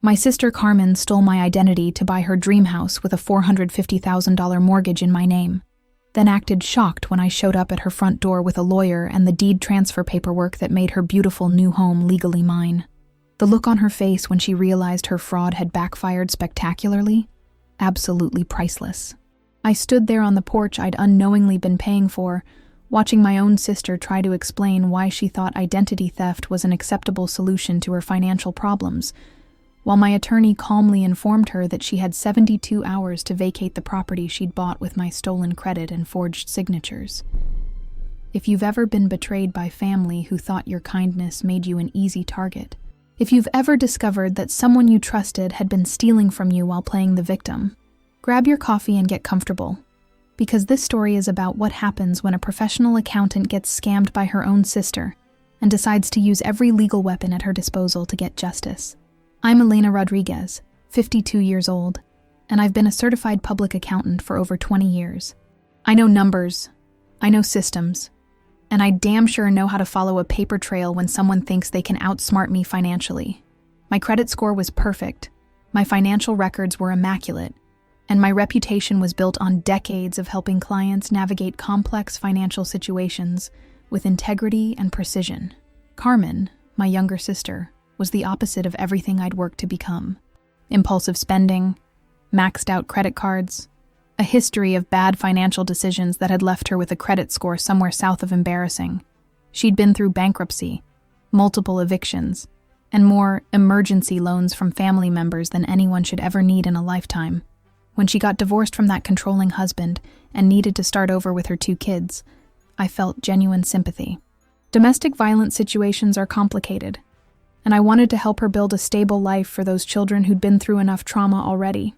My sister Carmen stole my identity to buy her dream house with a $450,000 mortgage in my name, then acted shocked when I showed up at her front door with a lawyer and the deed transfer paperwork that made her beautiful new home legally mine. The look on her face when she realized her fraud had backfired spectacularly? Absolutely priceless. I stood there on the porch I'd unknowingly been paying for, watching my own sister try to explain why she thought identity theft was an acceptable solution to her financial problems, while my attorney calmly informed her that she had 72 hours to vacate the property she'd bought with my stolen credit and forged signatures. If you've ever been betrayed by family who thought your kindness made you an easy target, if you've ever discovered that someone you trusted had been stealing from you while playing the victim, grab your coffee and get comfortable, because this story is about what happens when a professional accountant gets scammed by her own sister and decides to use every legal weapon at her disposal to get justice. I'm Elena Rodriguez, 52 years old, and I've been a certified public accountant for over 20 years. I know numbers, I know systems, and I damn sure know how to follow a paper trail when someone thinks they can outsmart me financially. My credit score was perfect, my financial records were immaculate, and my reputation was built on decades of helping clients navigate complex financial situations with integrity and precision. Carmen, my younger sister, was the opposite of everything I'd worked to become. Impulsive spending, maxed out credit cards, a history of bad financial decisions that had left her with a credit score somewhere south of embarrassing. She'd been through bankruptcy, multiple evictions, and more emergency loans from family members than anyone should ever need in a lifetime. When she got divorced from that controlling husband and needed to start over with her 2 kids, I felt genuine sympathy. Domestic violence situations are complicated, and I wanted to help her build a stable life for those children who'd been through enough trauma already.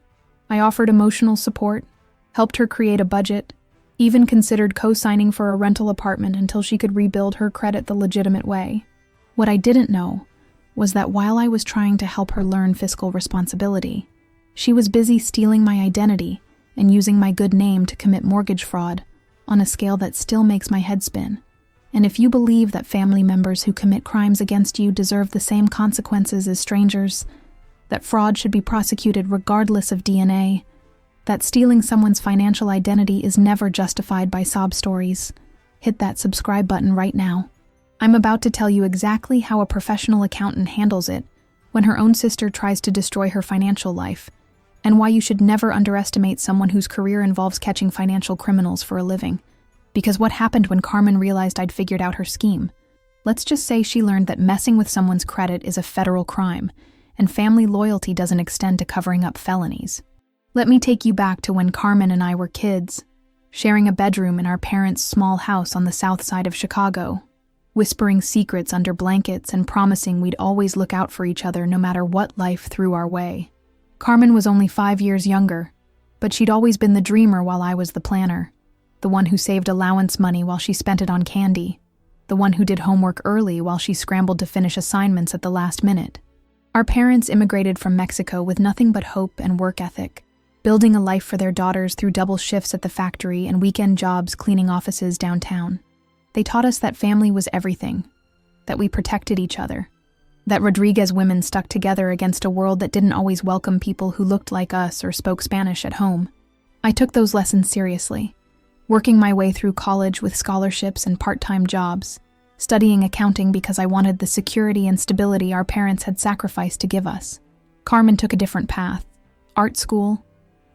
I offered emotional support, helped her create a budget, even considered co-signing for a rental apartment until she could rebuild her credit the legitimate way. What I didn't know was that while I was trying to help her learn fiscal responsibility, she was busy stealing my identity and using my good name to commit mortgage fraud on a scale that still makes my head spin. And if you believe that family members who commit crimes against you deserve the same consequences as strangers, that fraud should be prosecuted regardless of DNA, that stealing someone's financial identity is never justified by sob stories, hit that subscribe button right now. I'm about to tell you exactly how a professional accountant handles it when her own sister tries to destroy her financial life, and why you should never underestimate someone whose career involves catching financial criminals for a living. Because what happened when Carmen realized I'd figured out her scheme? Let's just say she learned that messing with someone's credit is a federal crime, and family loyalty doesn't extend to covering up felonies. Let me take you back to when Carmen and I were kids, sharing a bedroom in our parents' small house on the south side of Chicago, whispering secrets under blankets and promising we'd always look out for each other no matter what life threw our way. Carmen was only 5 years younger, but she'd always been the dreamer while I was the planner. The one who saved allowance money while she spent it on candy. The one who did homework early while she scrambled to finish assignments at the last minute. Our parents immigrated from Mexico with nothing but hope and work ethic, building a life for their daughters through double shifts at the factory and weekend jobs cleaning offices downtown. They taught us that family was everything, that we protected each other, that Rodriguez women stuck together against a world that didn't always welcome people who looked like us or spoke Spanish at home. I took those lessons seriously, working my way through college with scholarships and part-time jobs, studying accounting because I wanted the security and stability our parents had sacrificed to give us. Carmen took a different path: art school,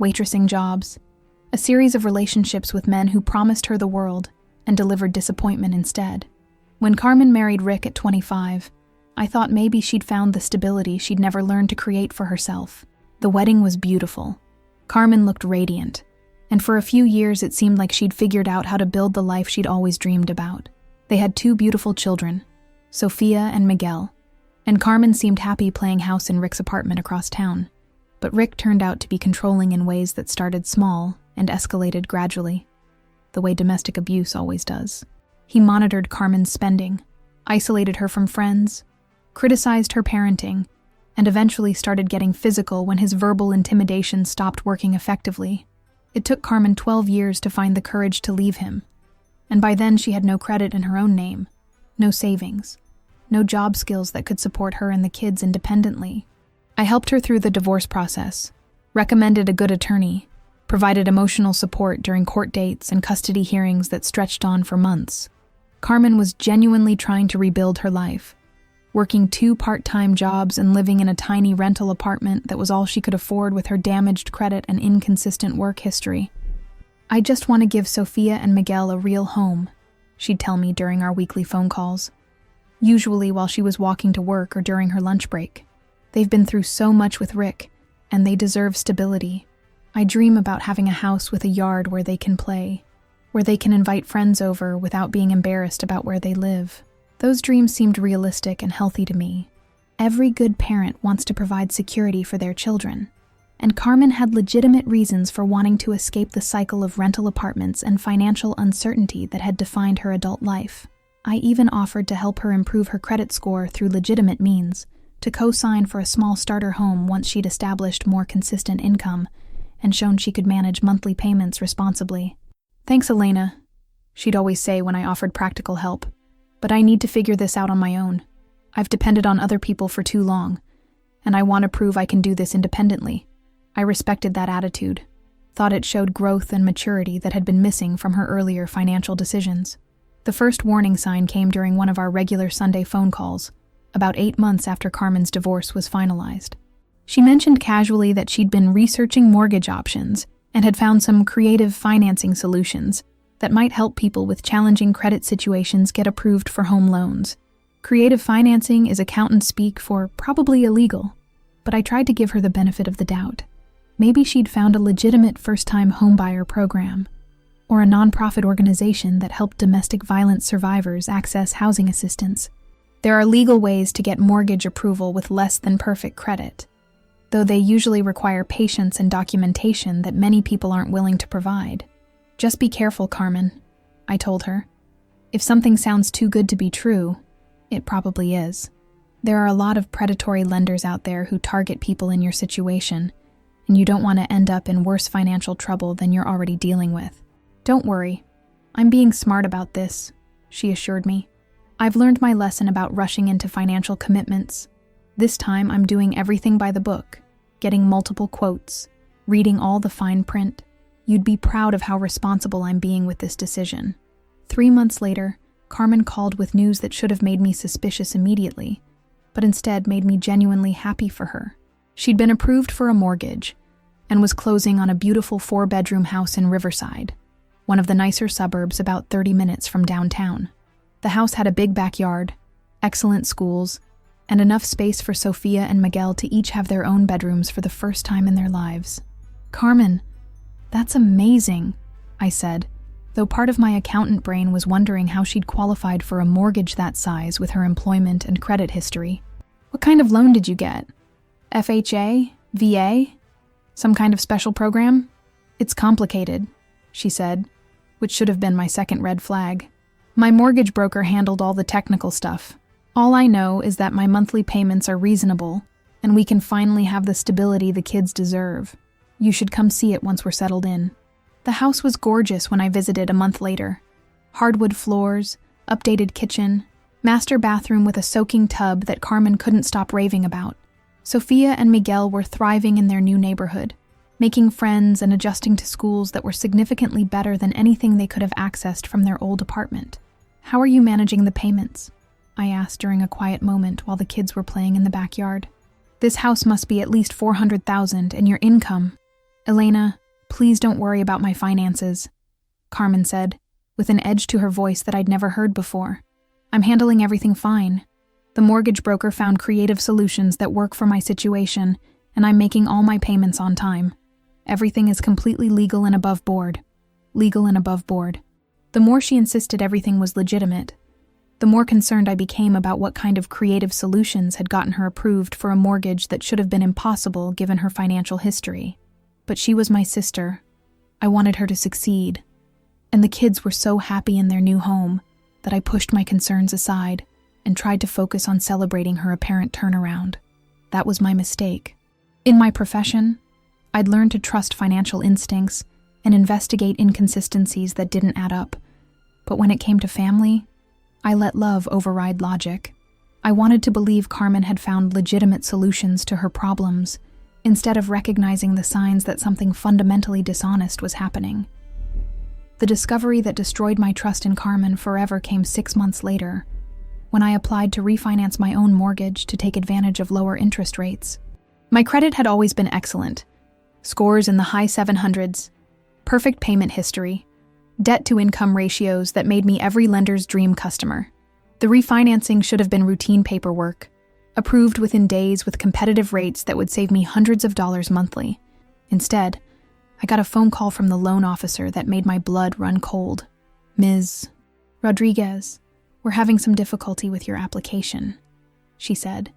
waitressing jobs, a series of relationships with men who promised her the world and delivered disappointment instead. When Carmen married Rick at 25, I thought maybe she'd found the stability she'd never learned to create for herself. The wedding was beautiful. Carmen looked radiant, and for a few years it seemed like she'd figured out how to build the life she'd always dreamed about. They had 2 beautiful children, Sophia and Miguel, and Carmen seemed happy playing house in Rick's apartment across town. But Rick turned out to be controlling in ways that started small and escalated gradually, the way domestic abuse always does. He monitored Carmen's spending, isolated her from friends, criticized her parenting, and eventually started getting physical when his verbal intimidation stopped working effectively. It took Carmen 12 years to find the courage to leave him, and by then she had no credit in her own name, no savings, no job skills that could support her and the kids independently. I helped her through the divorce process, recommended a good attorney, provided emotional support during court dates and custody hearings that stretched on for months. Carmen was genuinely trying to rebuild her life, working 2 part-time jobs and living in a tiny rental apartment that was all she could afford with her damaged credit and inconsistent work history. "I just want to give Sophia and Miguel a real home," she'd tell me during our weekly phone calls, usually while she was walking to work or during her lunch break. "They've been through so much with Rick, and they deserve stability. I dream about having a house with a yard where they can play, where they can invite friends over without being embarrassed about where they live." Those dreams seemed realistic and healthy to me. Every good parent wants to provide security for their children, and Carmen had legitimate reasons for wanting to escape the cycle of rental apartments and financial uncertainty that had defined her adult life. I even offered to help her improve her credit score through legitimate means, to co-sign for a small starter home once she'd established more consistent income and shown she could manage monthly payments responsibly. "Thanks, Elena," she'd always say when I offered practical help, "but I need to figure this out on my own. I've depended on other people for too long, and I want to prove I can do this independently." I respected that attitude, thought it showed growth and maturity that had been missing from her earlier financial decisions. The first warning sign came during one of our regular Sunday phone calls, about 8 months after Carmen's divorce was finalized. She mentioned casually that she'd been researching mortgage options and had found some creative financing solutions that might help people with challenging credit situations get approved for home loans. Creative financing is accountant speak for probably illegal, but I tried to give her the benefit of the doubt. Maybe she'd found a legitimate first-time homebuyer program, or a nonprofit organization that helped domestic violence survivors access housing assistance. There are legal ways to get mortgage approval with less than perfect credit, though they usually require patience and documentation that many people aren't willing to provide. "Just be careful, Carmen," I told her. "If something sounds too good to be true, it probably is. There are a lot of predatory lenders out there who target people in your situation, and you don't want to end up in worse financial trouble than you're already dealing with. Don't worry, I'm being smart about this," she assured me. "I've learned my lesson about rushing into financial commitments. This time I'm doing everything by the book, getting multiple quotes, reading all the fine print. You'd be proud of how responsible I'm being with this decision." 3 months later, Carmen called with news that should have made me suspicious immediately, but instead made me genuinely happy for her. She'd been approved for a mortgage and was closing on a beautiful 4-bedroom house in Riverside, one of the nicer suburbs about 30 minutes from downtown. The house had a big backyard, excellent schools, and enough space for Sophia and Miguel to each have their own bedrooms for the first time in their lives. "Carmen, that's amazing," I said, though part of my accountant brain was wondering how she'd qualified for a mortgage that size with her employment and credit history. "What kind of loan did you get? FHA? VA? Some kind of special program?" "It's complicated," she said, which should have been my second red flag. "My mortgage broker handled all the technical stuff. All I know is that my monthly payments are reasonable, and we can finally have the stability the kids deserve. You should come see it once we're settled in." The house was gorgeous when I visited a month later. Hardwood floors, updated kitchen, master bathroom with a soaking tub that Carmen couldn't stop raving about. Sophia and Miguel were thriving in their new neighborhood, making friends and adjusting to schools that were significantly better than anything they could have accessed from their old apartment. "How are you managing the payments?" I asked during a quiet moment while the kids were playing in the backyard. "This house must be at least $400,000, and your income—" "Elena, please don't worry about my finances," Carmen said, with an edge to her voice that I'd never heard before. "I'm handling everything fine. The mortgage broker found creative solutions that work for my situation, and I'm making all my payments on time. Everything is completely legal and above board. Legal and above board." The more she insisted everything was legitimate, the more concerned I became about what kind of creative solutions had gotten her approved for a mortgage that should have been impossible given her financial history. But she was my sister. I wanted her to succeed. And the kids were so happy in their new home that I pushed my concerns aside and tried to focus on celebrating her apparent turnaround. That was my mistake. In my profession, I'd learned to trust financial instincts and investigate inconsistencies that didn't add up. But when it came to family, I let love override logic. I wanted to believe Carmen had found legitimate solutions to her problems, instead of recognizing the signs that something fundamentally dishonest was happening. The discovery that destroyed my trust in Carmen forever came 6 months later, when I applied to refinance my own mortgage to take advantage of lower interest rates. My credit had always been excellent. Scores in the high 700s, perfect payment history, debt-to-income ratios that made me every lender's dream customer. The refinancing should have been routine paperwork, approved within days with competitive rates that would save me hundreds of dollars monthly. Instead, I got a phone call from the loan officer that made my blood run cold. "Ms. Rodriguez, we're having some difficulty with your application," she said,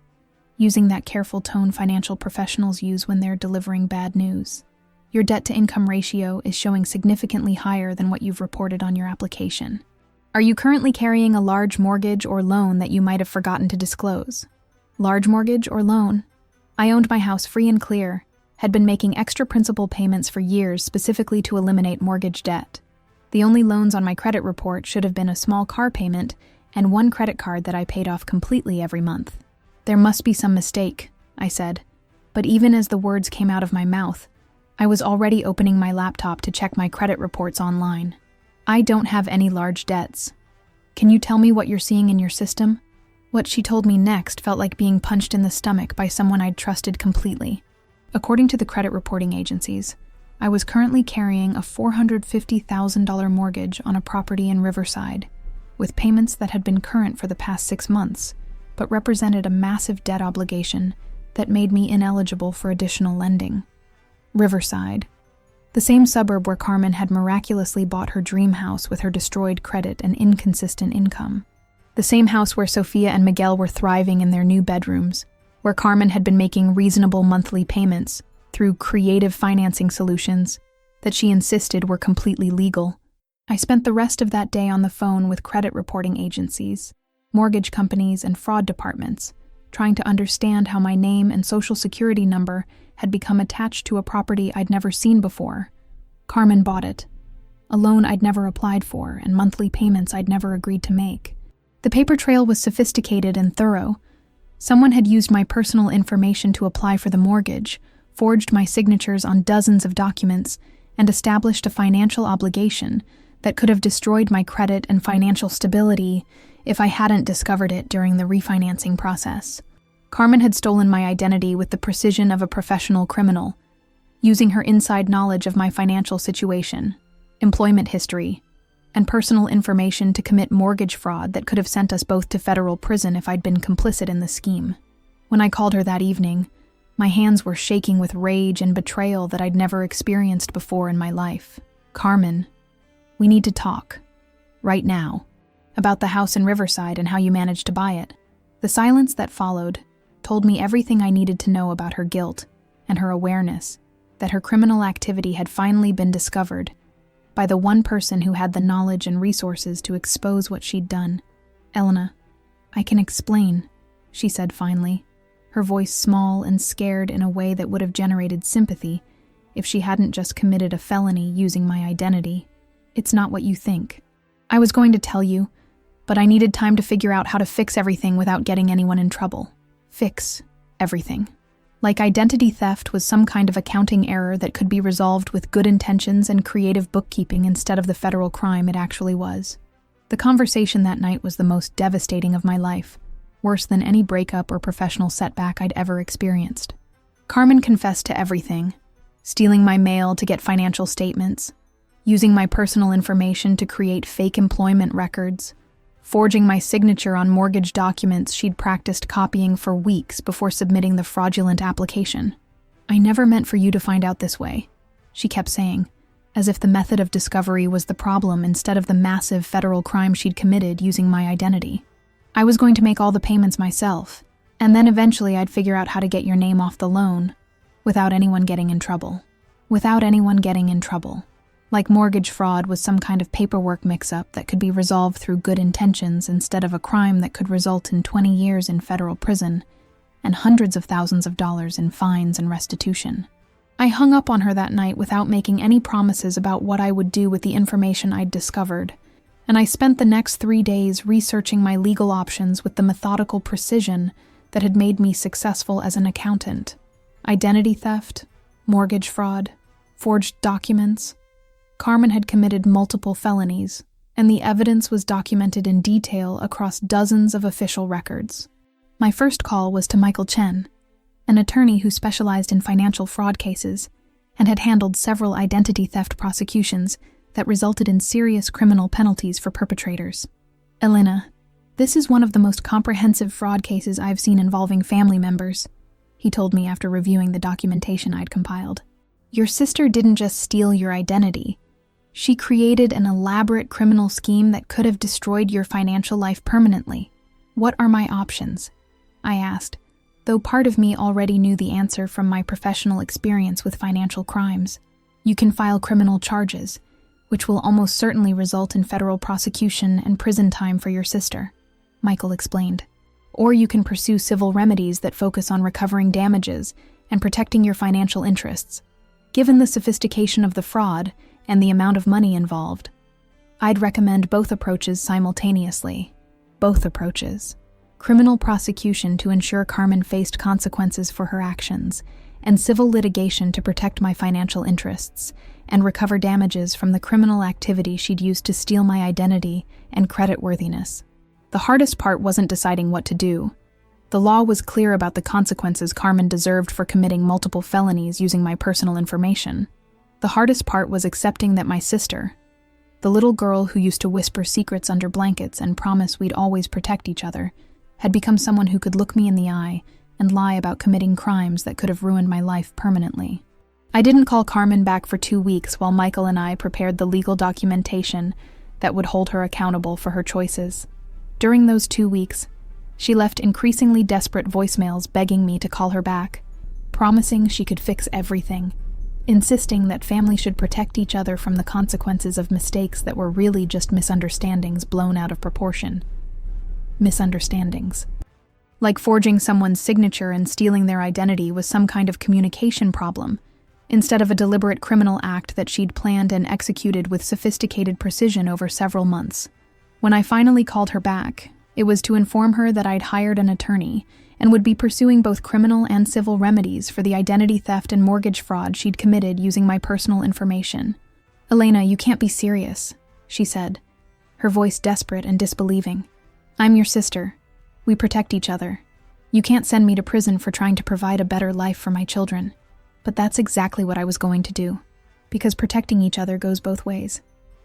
using that careful tone financial professionals use when they're delivering bad news. "Your debt-to-income ratio is showing significantly higher than what you've reported on your application. Are you currently carrying a large mortgage or loan that you might have forgotten to disclose?" Large mortgage or loan? I owned my house free and clear, had been making extra principal payments for years specifically to eliminate mortgage debt. The only loans on my credit report should have been a small car payment and one credit card that I paid off completely every month. "There must be some mistake," I said, but even as the words came out of my mouth, I was already opening my laptop to check my credit reports online. "I don't have any large debts. Can you tell me what you're seeing in your system?" What she told me next felt like being punched in the stomach by someone I'd trusted completely. According to the credit reporting agencies, I was currently carrying a $450,000 mortgage on a property in Riverside, with payments that had been current for the past 6 months, but represented a massive debt obligation that made me ineligible for additional lending. Riverside, the same suburb where Carmen had miraculously bought her dream house with her destroyed credit and inconsistent income. The same house where Sophia and Miguel were thriving in their new bedrooms, where Carmen had been making reasonable monthly payments through creative financing solutions that she insisted were completely legal. I spent the rest of that day on the phone with credit reporting agencies, mortgage companies, and fraud departments, trying to understand how my name and social security number had become attached to a property I'd never seen before. Carmen bought it, a loan I'd never applied for, and monthly payments I'd never agreed to make. The paper trail was sophisticated and thorough. Someone had used my personal information to apply for the mortgage, forged my signatures on dozens of documents, and established a financial obligation that could have destroyed my credit and financial stability if I hadn't discovered it during the refinancing process. Carmen had stolen my identity with the precision of a professional criminal, using her inside knowledge of my financial situation, employment history, and personal information to commit mortgage fraud that could have sent us both to federal prison if I'd been complicit in the scheme. When I called her that evening, my hands were shaking with rage and betrayal that I'd never experienced before in my life. "Carmen, we need to talk, right now, about the house in Riverside and how you managed to buy it." The silence that followed told me everything I needed to know about her guilt and her awareness that her criminal activity had finally been discovered by the one person who had the knowledge and resources to expose what she'd done. "Elena, I can explain," she said finally, her voice small and scared in a way that would have generated sympathy if she hadn't just committed a felony using my identity. "It's not what you think. I was going to tell you, but I needed time to figure out how to fix everything without getting anyone in trouble." Fix everything. Like identity theft was some kind of accounting error that could be resolved with good intentions and creative bookkeeping instead of the federal crime it actually was. The conversation that night was the most devastating of my life, worse than any breakup or professional setback I'd ever experienced. Carmen confessed to everything, stealing my mail to get financial statements, using my personal information to create fake employment records, forging my signature on mortgage documents she'd practiced copying for weeks before submitting the fraudulent application. "I never meant for you to find out this way," she kept saying, as if the method of discovery was the problem instead of the massive federal crime she'd committed using my identity. "I was going to make all the payments myself, and then eventually I'd figure out how to get your name off the loan without anyone getting in trouble. Without anyone getting in trouble. Like mortgage fraud was some kind of paperwork mix-up that could be resolved through good intentions instead of a crime that could result in 20 years in federal prison and hundreds of thousands of dollars in fines and restitution." I hung up on her that night without making any promises about what I would do with the information I'd discovered, and I spent the next 3 days researching my legal options with the methodical precision that had made me successful as an accountant. Identity theft, mortgage fraud, forged documents. Carmen had committed multiple felonies, and the evidence was documented in detail across dozens of official records. My first call was to Michael Chen, an attorney who specialized in financial fraud cases and had handled several identity theft prosecutions that resulted in serious criminal penalties for perpetrators. "Elena, this is one of the most comprehensive fraud cases I've seen involving family members," he told me after reviewing the documentation I'd compiled. "Your sister didn't just steal your identity. She created an elaborate criminal scheme that could have destroyed your financial life permanently. What are my options?" I asked, though part of me already knew the answer from my professional experience with financial crimes. "You can file criminal charges, which will almost certainly result in federal prosecution and prison time for your sister," Michael explained. "Or you can pursue civil remedies that focus on recovering damages and protecting your financial interests. Given the sophistication of the fraud and the amount of money involved, I'd recommend both approaches simultaneously." Both approaches. Criminal prosecution to ensure Carmen faced consequences for her actions, and civil litigation to protect my financial interests and recover damages from the criminal activity she'd used to steal my identity and creditworthiness. The hardest part wasn't deciding what to do. The law was clear about the consequences Carmen deserved for committing multiple felonies using my personal information. The hardest part was accepting that my sister, the little girl who used to whisper secrets under blankets and promise we'd always protect each other, had become someone who could look me in the eye and lie about committing crimes that could have ruined my life permanently. I didn't call Carmen back for 2 weeks while Michael and I prepared the legal documentation that would hold her accountable for her choices. During those 2 weeks, she left increasingly desperate voicemails begging me to call her back, promising she could fix everything, insisting that family should protect each other from the consequences of mistakes that were really just misunderstandings blown out of proportion. Misunderstandings. Like forging someone's signature and stealing their identity was some kind of communication problem, instead of a deliberate criminal act that she'd planned and executed with sophisticated precision over several months. When I finally called her back, it was to inform her that I'd hired an attorney and would be pursuing both criminal and civil remedies for the identity theft and mortgage fraud she'd committed using my personal information. "Elena, you can't be serious," she said, her voice desperate and disbelieving. "I'm your sister. We protect each other. You can't send me to prison for trying to provide a better life for my children." But that's exactly what I was going to do, because protecting each other goes both ways.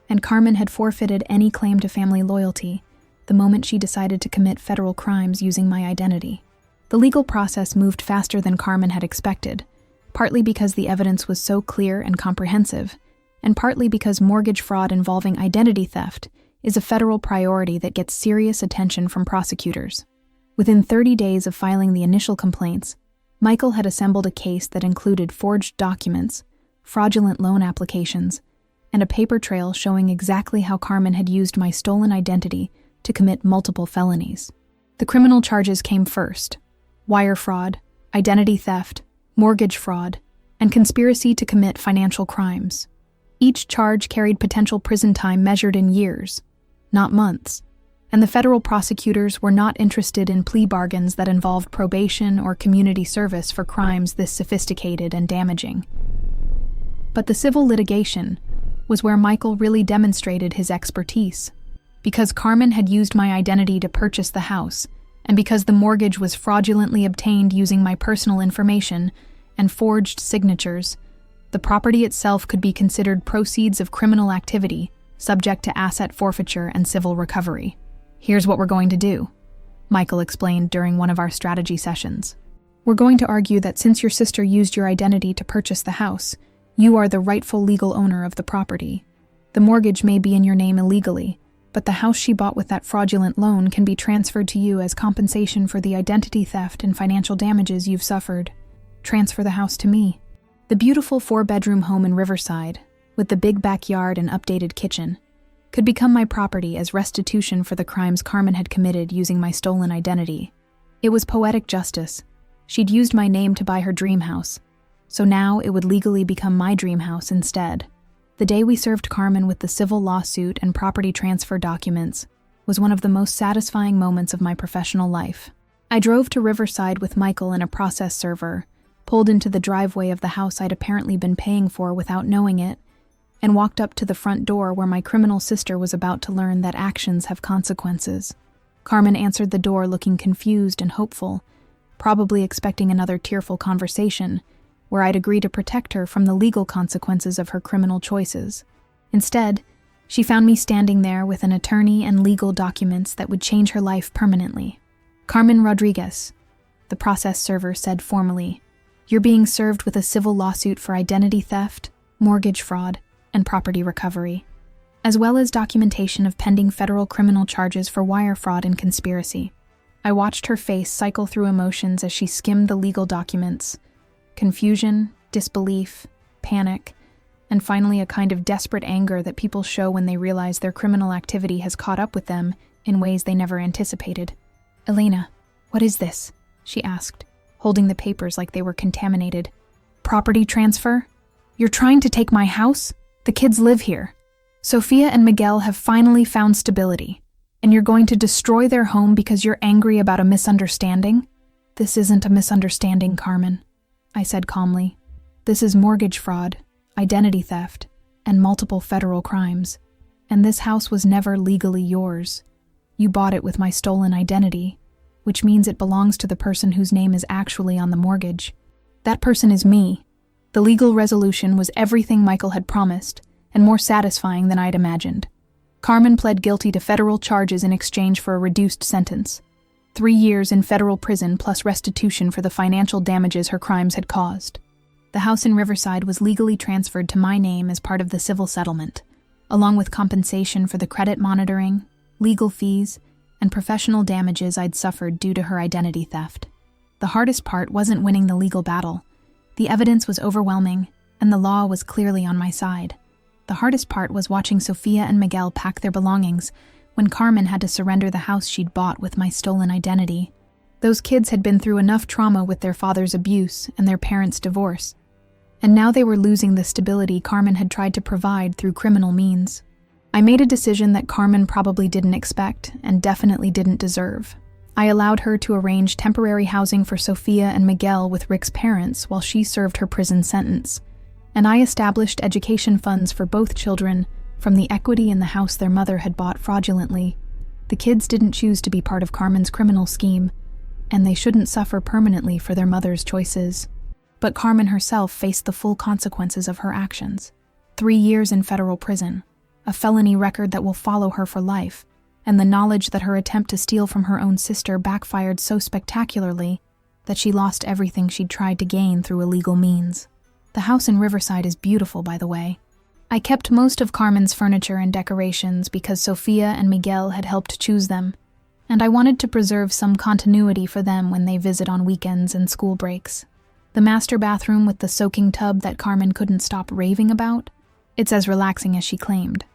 And Carmen had forfeited any claim to family loyalty the moment she decided to commit federal crimes using my identity. The legal process moved faster than Carmen had expected, partly because the evidence was so clear and comprehensive, and partly because mortgage fraud involving identity theft is a federal priority that gets serious attention from prosecutors. Within 30 days of filing the initial complaints, Michael had assembled a case that included forged documents, fraudulent loan applications, and a paper trail showing exactly how Carmen had used my stolen identity to commit multiple felonies. The criminal charges came first: wire fraud, identity theft, mortgage fraud, and conspiracy to commit financial crimes. Each charge carried potential prison time measured in years, not months, and the federal prosecutors were not interested in plea bargains that involved probation or community service for crimes this sophisticated and damaging. But the civil litigation was where Michael really demonstrated his expertise. Because Carmen had used my identity to purchase the house, and because the mortgage was fraudulently obtained using my personal information and forged signatures, the property itself could be considered proceeds of criminal activity, subject to asset forfeiture and civil recovery. "Here's what we're going to do," Michael explained during one of our strategy sessions. "We're going to argue that since your sister used your identity to purchase the house, you are the rightful legal owner of the property. The mortgage may be in your name illegally, but the house she bought with that fraudulent loan can be transferred to you as compensation for the identity theft and financial damages you've suffered. Transfer the house to me." The beautiful 4-bedroom home in Riverside, with the big backyard and updated kitchen, could become my property as restitution for the crimes Carmen had committed using my stolen identity. It was poetic justice. She'd used my name to buy her dream house, so now it would legally become my dream house instead. The day we served Carmen with the civil lawsuit and property transfer documents was one of the most satisfying moments of my professional life. I drove to Riverside with Michael and a process server, pulled into the driveway of the house I'd apparently been paying for without knowing it, and walked up to the front door where my criminal sister was about to learn that actions have consequences. Carmen answered the door looking confused and hopeful, probably expecting another tearful conversation, where I'd agree to protect her from the legal consequences of her criminal choices. Instead, she found me standing there with an attorney and legal documents that would change her life permanently. "Carmen Rodriguez," the process server said formally, "you're being served with a civil lawsuit for identity theft, mortgage fraud, and property recovery, as well as documentation of pending federal criminal charges for wire fraud and conspiracy." I watched her face cycle through emotions as she skimmed the legal documents. Confusion, disbelief, panic, and finally a kind of desperate anger that people show when they realize their criminal activity has caught up with them in ways they never anticipated. "Elena, what is this?" she asked, holding the papers like they were contaminated. "Property transfer? You're trying to take my house? The kids live here. Sophia and Miguel have finally found stability, and you're going to destroy their home because you're angry about a misunderstanding?" "This isn't a misunderstanding, Carmen," I said calmly. "This is mortgage fraud, identity theft, and multiple federal crimes. And this house was never legally yours. You bought it with my stolen identity, which means it belongs to the person whose name is actually on the mortgage. That person is me." The legal resolution was everything Michael had promised, and more satisfying than I'd imagined. Carmen pled guilty to federal charges in exchange for a reduced sentence. 3 years in federal prison plus restitution for the financial damages her crimes had caused. The house in Riverside was legally transferred to my name as part of the civil settlement, along with compensation for the credit monitoring, legal fees, and professional damages I'd suffered due to her identity theft. The hardest part wasn't winning the legal battle. The evidence was overwhelming, and the law was clearly on my side. The hardest part was watching Sophia and Miguel pack their belongings when Carmen had to surrender the house she'd bought with my stolen identity. Those kids had been through enough trauma with their father's abuse and their parents' divorce, and now they were losing the stability Carmen had tried to provide through criminal means. I made a decision that Carmen probably didn't expect and definitely didn't deserve. I allowed her to arrange temporary housing for Sophia and Miguel with Rick's parents while she served her prison sentence, and I established education funds for both children from the equity in the house their mother had bought fraudulently. The kids didn't choose to be part of Carmen's criminal scheme, and they shouldn't suffer permanently for their mother's choices. But Carmen herself faced the full consequences of her actions. 3 years in federal prison, a felony record that will follow her for life, and the knowledge that her attempt to steal from her own sister backfired so spectacularly that she lost everything she'd tried to gain through illegal means. The house in Riverside is beautiful, by the way. I kept most of Carmen's furniture and decorations because Sophia and Miguel had helped choose them, and I wanted to preserve some continuity for them when they visit on weekends and school breaks. The master bathroom with the soaking tub that Carmen couldn't stop raving about, it's as relaxing as she claimed,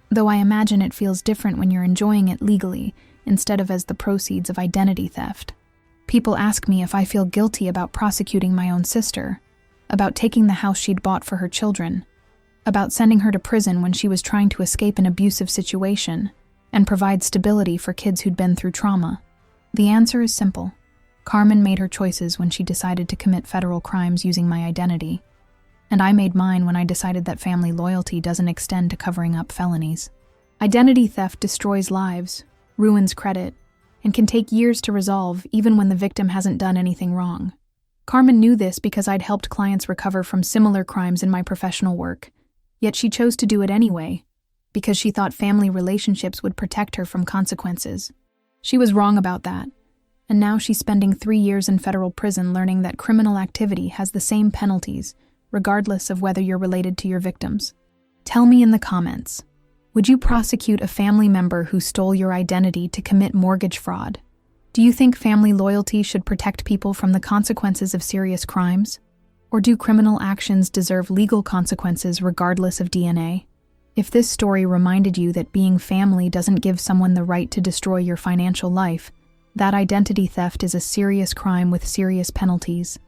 though I imagine it feels different when you're enjoying it legally instead of as the proceeds of identity theft. People ask me if I feel guilty about prosecuting my own sister, about taking the house she'd bought for her children, about sending her to prison when she was trying to escape an abusive situation and provide stability for kids who'd been through trauma. The answer is simple. Carmen made her choices when she decided to commit federal crimes using my identity, and I made mine when I decided that family loyalty doesn't extend to covering up felonies. Identity theft destroys lives, ruins credit, and can take years to resolve even when the victim hasn't done anything wrong. Carmen knew this because I'd helped clients recover from similar crimes in my professional work, yet she chose to do it anyway, because she thought family relationships would protect her from consequences. She was wrong about that, and now she's spending 3 years in federal prison learning that criminal activity has the same penalties, regardless of whether you're related to your victims. Tell me in the comments, would you prosecute a family member who stole your identity to commit mortgage fraud? Do you think family loyalty should protect people from the consequences of serious crimes? Or do criminal actions deserve legal consequences regardless of DNA? If this story reminded you that being family doesn't give someone the right to destroy your financial life, that identity theft is a serious crime with serious penalties,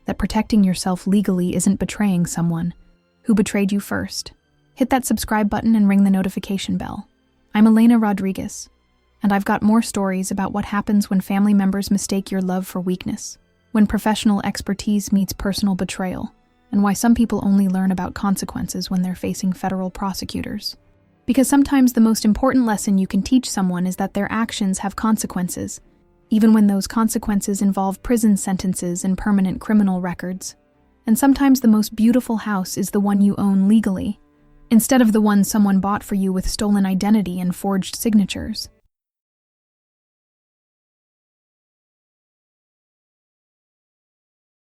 that protecting yourself legally isn't betraying someone who betrayed you first, Hit that subscribe button and ring the notification bell. I'm Elena Rodriguez, and I've got more stories about what happens when family members mistake your love for weakness, when professional expertise meets personal betrayal, and why some people only learn about consequences when they're facing federal prosecutors. Because sometimes the most important lesson you can teach someone is that their actions have consequences, even when those consequences involve prison sentences and permanent criminal records. And sometimes the most beautiful house is the one you own legally, instead of the one someone bought for you with stolen identity and forged signatures.